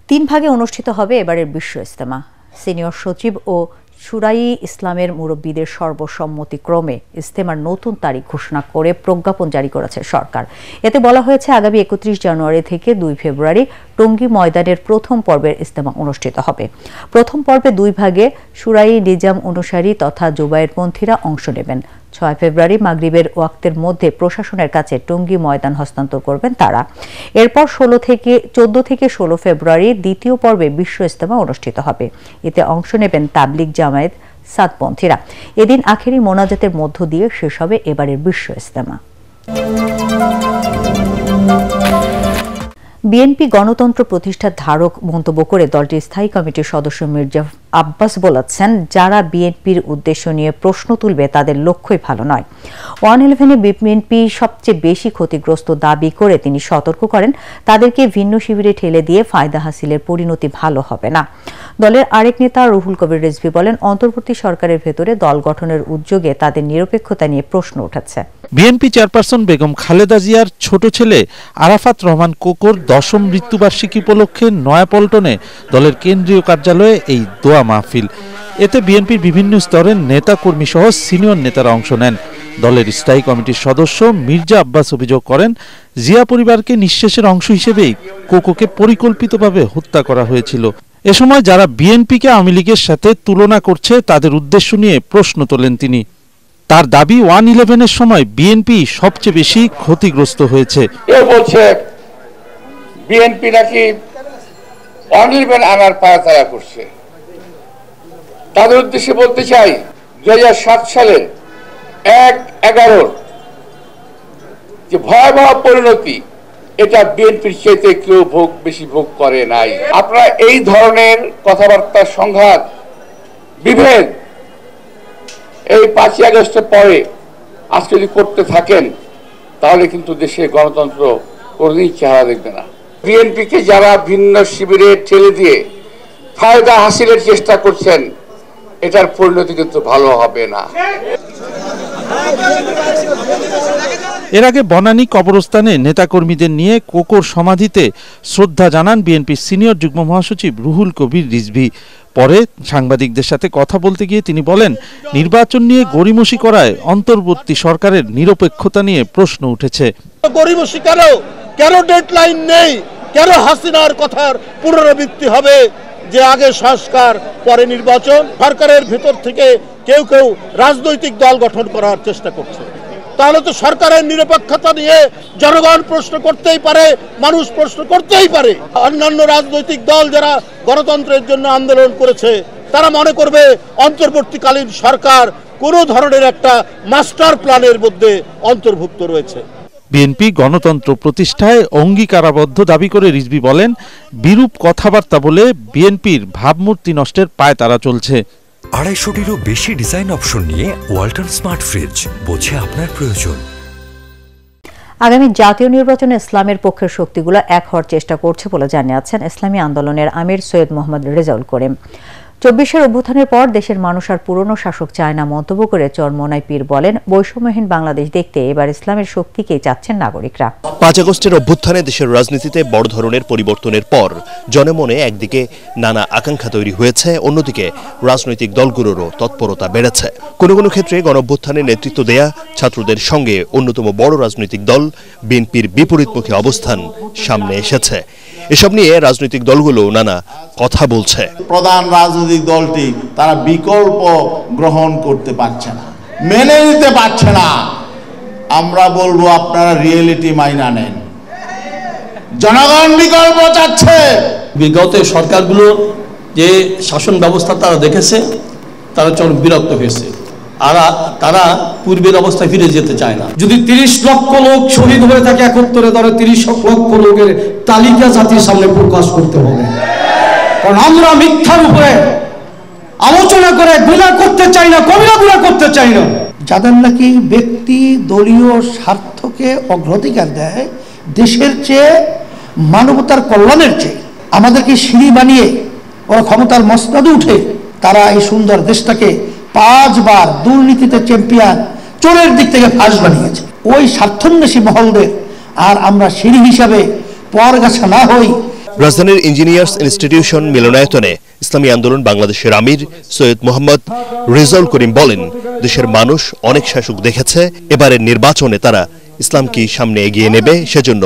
তিন ভাগে অনুষ্ঠিত হবে এবারের বিশ্ব ইজতেমা। সিনিয়র সচিব ও শুরাই ইসলামের মুরব্বীদের সর্বসম্মতিক্রমে ইজতেমার নতুন তারিখ ঘোষণা করে প্রজ্ঞাপন জারি করেছে সরকার। এতে বলা হয়েছে আগামী 31 জানুয়ারি থেকে 2 ফেব্রুয়ারি টঙ্গী ময়দানের প্রথম পর্বের ইজতেমা অনুষ্ঠিত হবে। প্রথম পর্বে 2 ভাগে শুরাই নিজাম অনুসারী তথা জুবায়েরপন্থীরা অংশ নেবেন। 6 ফেব্রুয়ারি মাগরিবের ওয়াক্তের মধ্যে প্রশাসনের কাছে টঙ্গী ময়দান হস্তান্তর করবেন তারা। এরপর 14 থেকে 16 ফেব্রুয়ারি দ্বিতীয় পর্বে বিশ্ব ইজতেমা অনুষ্ঠিত হবে। এতে অংশ নেবেন তাবলিগ জামায়াত সাদপন্থীরা। এদিন আখেরি মোনাজাতের মধ্য দিয়ে শেষ হবে এবারের বিশ্ব ইজতেমা। বিএনপি গণতন্ত্র প্রতিষ্ঠার ধারক মন্তব্য করে দলটির স্থায়ী কমিটির সদস্য মির্জা আব্বাস বলেছেন, যারা বিএনপির উদ্দেশ্য নিয়ে প্রশ্ন তুলবে তাদের লক্ষ্যই ভালো নয়। 111-এ বিএনপি সবচেয়ে বেশি ক্ষতিগ্রস্ত দাবি করে তিনি সতর্ক করেন, তাদেরকে ভিন্ন শিবিরে ঠেলে দিয়ে ফায়দা হাসিলের পরিণতি ভালো হবে না। দলের আরেক নেতা রুহুল কবির রিজভী বলেন, অন্তর্বর্তী সরকারের ভেতরে দল গঠনের উদ্যোগে তাদের নিরপেক্ষতা নিয়ে প্রশ্ন উঠেছে। বিএনপি চেয়ারপারসন বেগম খালেদা জিয়ার ছোট ছেলে আরাফাত রহমান কোকর 10ম মৃত্যুবার্ষিকী উপলক্ষে নয়াপল্টনে দলের কেন্দ্রীয় কার্যালয়ে এই দোয়া মাহফিল। এতে বিএনপির বিভিন্ন স্তরের নেতা কর্মী সহ সিনিয়র নেতারা অংশ নেন। দলের স্থায়ী কমিটির সদস্য মির্জা আব্বাস অভিযোগ করেন, জিয়া পরিবারকে নিঃশেষের অংশ হিসেবেই কোকোকে পরিকল্পিতভাবে হত্যা করা হয়েছিল। এ সময় যারা বিএনপিকে আওয়ামী লীগের সাথে তুলনা করছে তাদের উদ্দেশ্য নিয়ে প্রশ্ন তোলেন তিনি। তার দাবি 111-এর সময় বিএনপি সবচেয়ে বেশি ক্ষতিগ্রস্ত হয়েছে। কেউ বলছে বিএনপি নাকি 111 আনার পায়তারা করছে। তাদের উদ্দেশ্যে বলতে চাই, 2007 সালের 1/11 যে ভয়াবহ পরিণতি, এটা বিএনপির চাইতে কেউ বেশি ভোগ করে নাই। আপনারা এই ধরনের কথাবার্তা, সংঘাত, বিভেদ এই 5ই আগস্টের পরে আজকে যদি করতে থাকেন তাহলে কিন্তু দেশে গণতন্ত্র কোনদিন চেহারা দেখবে না। বিএনপিকে যারা ভিন্ন শিবিরে ঠেলে দিয়ে ফায়দা হাসিলের চেষ্টা করছেন, এটার পরিণতি কিন্তু ভালো হবে না। এর আগে বনানী কবরস্থানে নেতাকর্মীদের নিয়ে কোকোর সমাধিতে শ্রদ্ধা জানান বিএনপির সিনিয়র যুগ্ম মহাসচিব রুহুল কবির রিজভী। পরে সাংবাদিকদের সাথে কথা বলতে গিয়ে তিনি বলেন, নির্বাচন নিয়ে গড়িমসি করায় অন্তর্বর্তী সরকারের নিরপেক্ষতা নিয়ে প্রশ্ন উঠেছে। গড়িমসি কেন ডেডলাইন নেই? কেন হাসিনার কথার পুনরাবৃত্তি হবে যে আগে সংস্কার পরে নির্বাচন? সরকারের ভিতর থেকে কেউ রাজনৈতিক দল গঠন করার চেষ্টা করছে। তাহলে তো সরকারের নিরপেক্ষতা নিয়ে জনগণ প্রশ্ন করতেই পারে, মানুষ প্রশ্ন করতেই পারে। অন্যান্য রাজনৈতিক দল যারা গণতন্ত্রের জন্য আন্দোলন করেছে তারা মনে করবে অন্তর্বর্তীকালীন সরকার কোনো ধরনের একটা মাস্টার প্ল্যানের মধ্যে অন্তর্ভুক্ত রয়েছে। বিএনপি গণতন্ত্র প্রতিষ্ঠায় অঙ্গীকারাবদ্ধ দাবি করে রিজভী বলেন, বিরূপ কথাবার্তা বলে বিএনপির ভাবমূর্তি নষ্টের পায়তারা চলছে। 250-টিরও বেশি ডিজাইন অপশন নিয়ে ওয়ালটন স্মার্ট ফ্রিজ, বোঝে আপনার প্রয়োজন। আগামী জাতীয় নির্বাচনে ইসলামের পক্ষের শক্তিগুলো এক হওয়ার চেষ্টা করছে বলে জানিয়েছেন ইসলামী আন্দোলনের আমির সৈয়দ মোহাম্মদ রেজাউল করিম। 24-এর অভ্যুত্থানের পর দেশের মানুষ আর পুরনো শাসক চায় না মন্তব্য করে চরমোনাই পীর বলেন, বৈষম্যহীন বাংলাদেশ দেখতে এবার ইসলামের শক্তিকেই চাচ্ছেন নাগরিকরা। 5 আগস্টের অভ্যুত্থানে দেশের রাজনীতিতে বড় ধরনের পরিবর্তনের পর জনমনে একদিকে নানা আকাঙ্ক্ষা তৈরি হয়েছে, অন্যদিকে রাজনৈতিক দলগুলোরও তৎপরতা বেড়েছে। কোনো কোনো ক্ষেত্রে গণঅভ্যুত্থানে নেতৃত্ব দেয়া ছাত্রদের সঙ্গে অন্যতম বড় রাজনৈতিক দল বিএনপির বিপরীতমুখী অবস্থান সামনে এসেছে। এসব নিয়ে রাজনৈতিক দলগুলো নানা কথা বলছে। প্রধান রাজনৈতিক দলটি তারা বিকল্প গ্রহণ করতে পারছে না, মেনে নিতে পারছে না। আমরা বলবো আপনারা রিয়েলিটি মাইনা নেন। জনগণ বিকল্প চাচ্ছে। বিগত সরকারগুলো যে শাসন ব্যবস্থা তারা দেখেছে, তারা চরম বিরক্ত হয়েছে। আর তারা পূর্বের অবস্থায় ফিরে যেতে চায় না। যদি 30 লক্ষ লোক শহীদ হয়ে থাকে 71-এ, ধরে 30 লক্ষ লোকের তালিকা জাতির সামনে প্রকাশ করতে হবে। কারণ আমরা মিথ্যার উপরে আলোচনা করে গুনাহ করতে চাই না, কবিরা গুনাহ করতে চাই না। যাদের নাকি ব্যক্তি দলীয় স্বার্থকে অগ্রাধিকার দেয় দেশের চেয়ে, মানবতার কল্যাণের চেয়ে, আমাদেরকে সিঁড়ি বানিয়ে ওরা ক্ষমতার মসনদে উঠে তারা এই সুন্দর দেশটাকে 5 বার দুর্নীতিতে চ্যাম্পিয়ন, চোরের দিক থেকে ফাঁস বানিয়েছে। ওই স্বার্থান্বেষী মহলদের আর আমরা সিঁড়ি হিসাবে পরগাছা না হই। রাজধানীর ইঞ্জিনিয়ার্স ইনস্টিটিউশন মিলনায়তনে ইসলামী আন্দোলন বাংলাদেশের আমির সৈয়দ মোহাম্মদ রেজাউল করিম বলেন, দেশের মানুষ অনেক শাসক দেখেছে, এবারের নির্বাচনে তারা ইসলামকে সামনে এগিয়ে নেবে, সেজন্য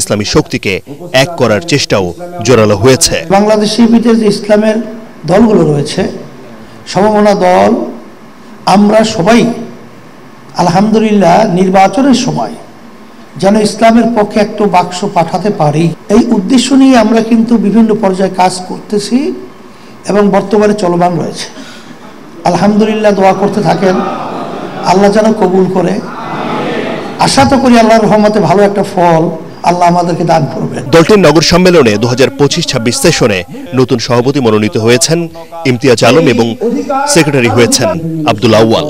ইসলামী শক্তিকে এক করার চেষ্টাও জোরালো হয়েছে। বাংলাদেশের ভিতরে যে ইসলামের দলগুলো রয়েছে, সমমনা দল, আমরা সবাই আলহামদুলিল্লাহ নির্বাচনের সময় যেন ইসলামের পক্ষে একটু বাক্স পাঠাতে পারি, এই উদ্দেশ্য নিয়ে আমরা কিন্তু বিভিন্ন পর্যায়ে কাজ করতেছি এবং বর্তমানে চলমান রয়েছে। আলহামদুলিল্লাহ, দোয়া করতে থাকেন, আল্লাহ যেন কবুল করে। আশা তো করি আল্লাহর রহমতে ভালো একটা ফল আল্লাহ আমাদেরকে দান করবেন। দলটির নগর সম্মেলনে 2025-26 সেশনে নতুন সভাপতি মনোনীত হয়েছেন ইমতিয়াজ আলম এবং সেক্রেটারি হয়েছেন আব্দুল আউয়াল।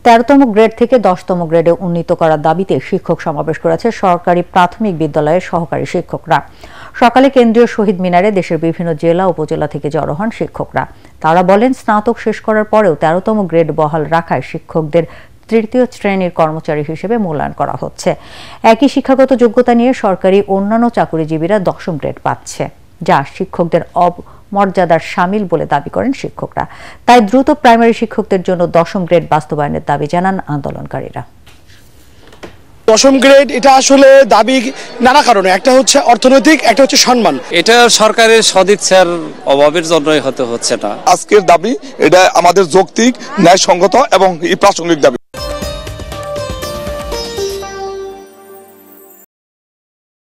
13তম গ্রেড থেকে 10তম গ্রেডে উন্নীত করার দাবিতে শিক্ষক সমাবেশ করেছে সরকারি প্রাথমিক বিদ্যালয়ের সহকারী শিক্ষকরা। সকালে কেন্দ্রীয় শহীদ মিনারে দেশের বিভিন্ন জেলা উপজেলা থেকে জড়ো হন শিক্ষকরা। তারা বলেন, স্নাতক শেষ করার পরেও 13তম গ্রেড বহাল রাখায় শিক্ষকদের তৃতীয় শ্রেণীর কর্মচারী হিসেবে মূল্যায়ন করা হচ্ছে। একই শিক্ষাগত যোগ্যতা নিয়ে সরকারি অন্যান্য চাকুরিজীবীরা 10ম গ্রেড পাচ্ছে, যা শিক্ষকদের মর্যাদার শামিল বলে দাবি করেন শিক্ষকরা। তাই দ্রুত প্রাইমারি শিক্ষকদের জন্য 10ম গ্রেড বাস্তবায়নের দাবি জানান আন্দোলনকারীরা। 10ম গ্রেড এটা আসলে দাবি নানা কারণে, একটা হচ্ছে অর্থনৈতিক, একটা হচ্ছে সম্মান। এটা সরকারের সদিচ্ছার অভাবের জন্যই হতে হচ্ছে না। আজকের দাবি এটা আমাদের যৌক্তিক, ন্যায়সঙ্গত এবং প্রাসঙ্গিক দাবি।